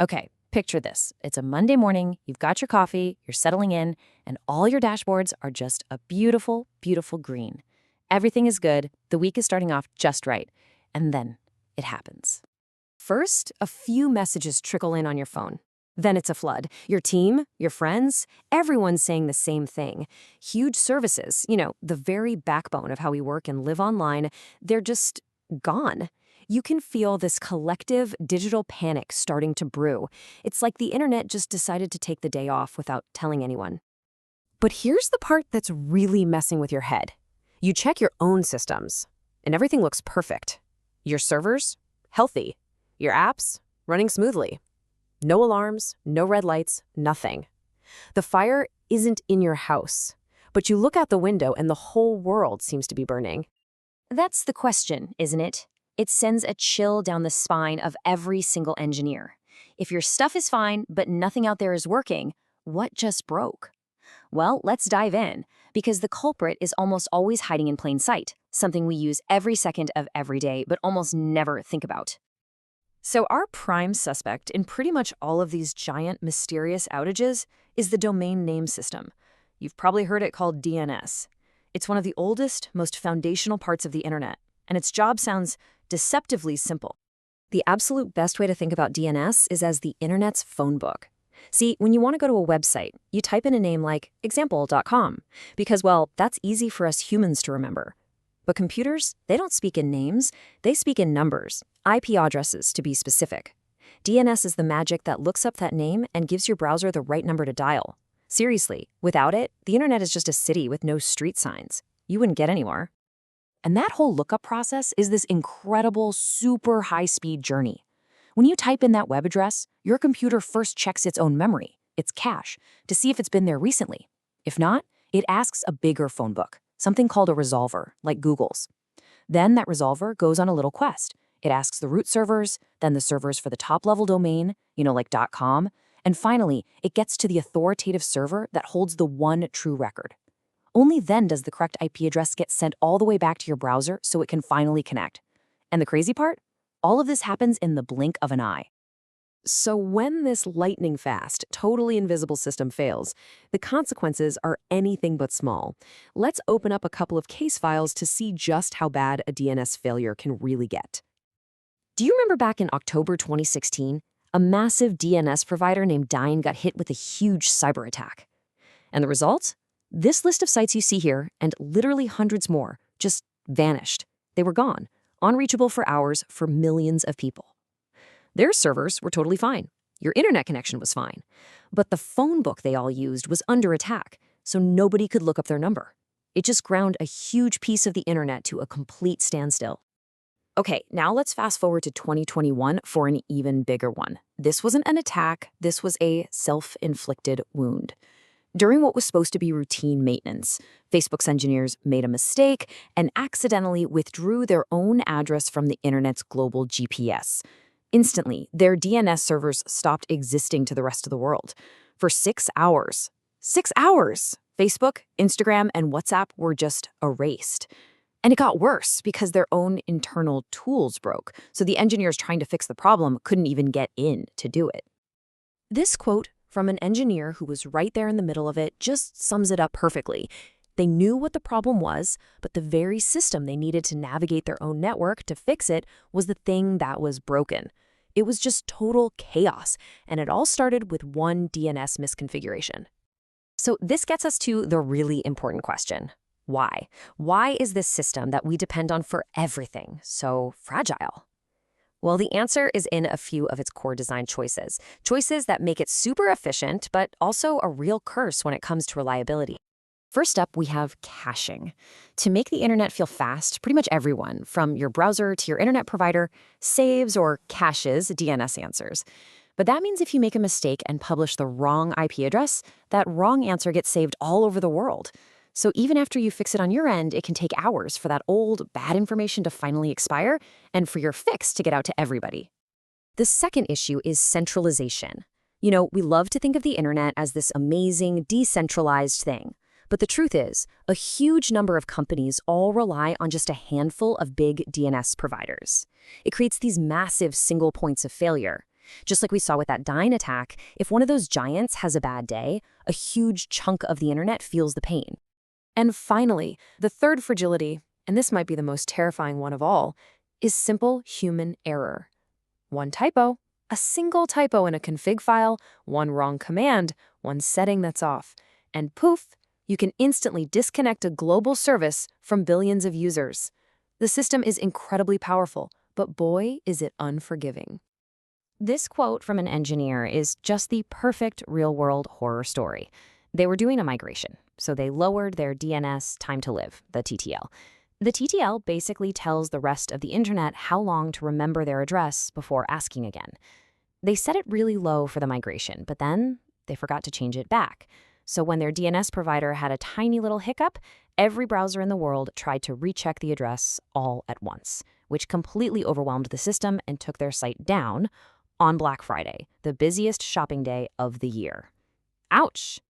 Okay, picture this. It's a Monday morning, you've got your coffee, you're settling in, and all your dashboards are just a beautiful, beautiful green. Everything is good, the week is starting off just right, and then it happens. First, a few messages trickle in on your phone. Then it's a flood. Your team, your friends, everyone's saying the same thing. Huge services, the very backbone of how we work and live online, they're just gone. You can feel this collective digital panic starting to brew. It's like the internet just decided to take the day off without telling anyone. But here's the part that's really messing with your head. You check your own systems, and everything looks perfect. Your servers? Healthy. Your apps? Running smoothly. No alarms, no red lights, nothing. The fire isn't in your house, but you look out the window and the whole world seems to be burning. That's the question, isn't it? It sends a chill down the spine of every single engineer. If your stuff is fine, but nothing out there is working, what just broke? Well, let's dive in, because the culprit is almost always hiding in plain sight, something we use every second of every day, but almost never think about. So our prime suspect in pretty much all of these giant, mysterious outages is the domain name system. You've probably heard it called DNS. It's one of the oldest, most foundational parts of the internet, and its job sounds deceptively simple. The absolute best way to think about DNS is as the internet's phone book. See, when you want to go to a website, you type in a name like example.com, because, well, that's easy for us humans to remember. But computers, they don't speak in names, they speak in numbers, IP addresses to be specific. DNS is the magic that looks up that name and gives your browser the right number to dial. Seriously, without it, the internet is just a city with no street signs. You wouldn't get anywhere. And that whole lookup process is this incredible, super high-speed journey. When you type in that web address, your computer first checks its own memory, its cache, to see if it's been there recently. If not, it asks a bigger phone book, something called a resolver, like Google's. Then that resolver goes on a little quest. It asks the root servers, then the servers for the top-level domain, like .com, and finally, it gets to the authoritative server that holds the one true record. Only then does the correct IP address get sent all the way back to your browser so it can finally connect. And the crazy part? All of this happens in the blink of an eye. So when this lightning-fast, totally invisible system fails, the consequences are anything but small. Let's open up a couple of case files to see just how bad a DNS failure can really get. Do you remember back in October 2016, a massive DNS provider named Dyn got hit with a huge cyber attack? And the result? This list of sites you see here, and literally hundreds more, just vanished. They were gone, unreachable for hours for millions of people. Their servers were totally fine. Your internet connection was fine. But the phone book they all used was under attack, so nobody could look up their number. It just ground a huge piece of the internet to a complete standstill. Okay, now let's fast forward to 2021 for an even bigger one. This wasn't an attack, this was a self-inflicted wound. During what was supposed to be routine maintenance, Facebook's engineers made a mistake and accidentally withdrew their own address from the internet's global GPS. Instantly, their DNS servers stopped existing to the rest of the world. For 6 hours. 6 hours! Facebook, Instagram, and WhatsApp were just erased. And it got worse because their own internal tools broke, so the engineers trying to fix the problem couldn't even get in to do it. This quote from an engineer who was right there in the middle of it just sums it up perfectly. They knew what the problem was, but the very system they needed to navigate their own network to fix it was the thing that was broken. It was just total chaos, and it all started with one DNS misconfiguration. So this gets us to the really important question. Why? Why is this system that we depend on for everything so fragile? Well, the answer is in a few of its core design choices. Choices that make it super efficient, but also a real curse when it comes to reliability. First up, we have caching. To make the internet feel fast, pretty much everyone, from your browser to your internet provider, saves or caches DNS answers. But that means if you make a mistake and publish the wrong IP address, that wrong answer gets saved all over the world. So even after you fix it on your end, it can take hours for that old, bad information to finally expire and for your fix to get out to everybody. The second issue is centralization. We love to think of the internet as this amazing, decentralized thing. But the truth is, a huge number of companies all rely on just a handful of big DNS providers. It creates these massive single points of failure. Just like we saw with that Dyn attack, if one of those giants has a bad day, a huge chunk of the internet feels the pain. And finally, the third fragility, and this might be the most terrifying one of all, is simple human error. One typo, a single typo in a config file, one wrong command, one setting that's off, and poof, you can instantly disconnect a global service from billions of users. The system is incredibly powerful, but boy, is it unforgiving. This quote from an engineer is just the perfect real-world horror story. They were doing a migration, so they lowered their DNS time to live, the TTL. The TTL basically tells the rest of the internet how long to remember their address before asking again. They set it really low for the migration, but then they forgot to change it back. So when their DNS provider had a tiny little hiccup, every browser in the world tried to recheck the address all at once, which completely overwhelmed the system and took their site down on Black Friday, the busiest shopping day of the year. Ouch!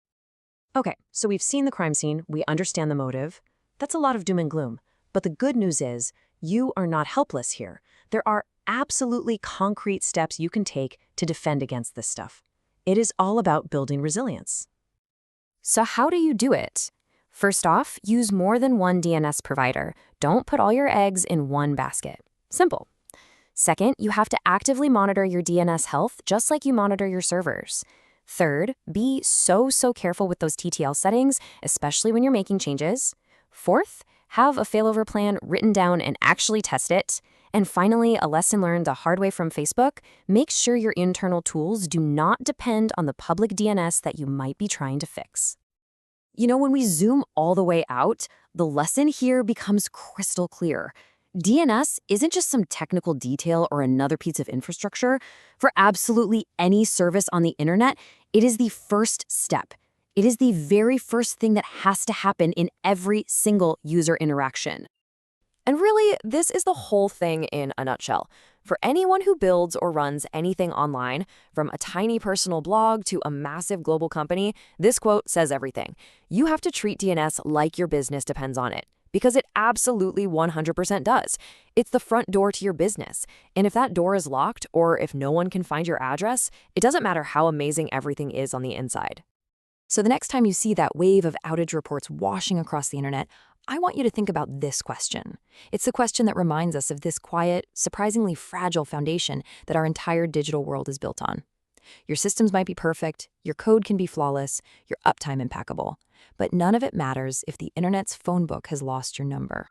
Okay, so we've seen the crime scene, we understand the motive. That's a lot of doom and gloom. But the good news is, you are not helpless here. There are absolutely concrete steps you can take to defend against this stuff. It is all about building resilience. So how do you do it? First off, use more than one DNS provider. Don't put all your eggs in one basket. Simple. Second, you have to actively monitor your DNS health just like you monitor your servers. Third, be so careful with those TTL settings, especially when you're making changes. Fourth, have a failover plan written down and actually test it. And finally, a lesson learned the hard way from Facebook, make sure your internal tools do not depend on the public DNS that you might be trying to fix. You know, when we zoom all the way out, the lesson here becomes crystal clear. DNS isn't just some technical detail or another piece of infrastructure. For absolutely any service on the internet, it is the first step. It is the very first thing that has to happen in every single user interaction. And really, this is the whole thing in a nutshell. For anyone who builds or runs anything online, from a tiny personal blog to a massive global company, this quote says everything. You have to treat DNS like your business depends on it, because it absolutely 100% does. It's the front door to your business. And if that door is locked, or if no one can find your address, it doesn't matter how amazing everything is on the inside. So the next time you see that wave of outage reports washing across the internet, I want you to think about this question. It's the question that reminds us of this quiet, surprisingly fragile foundation that our entire digital world is built on. Your systems might be perfect, your code can be flawless, your uptime impeccable, but none of it matters if the internet's phone book has lost your number.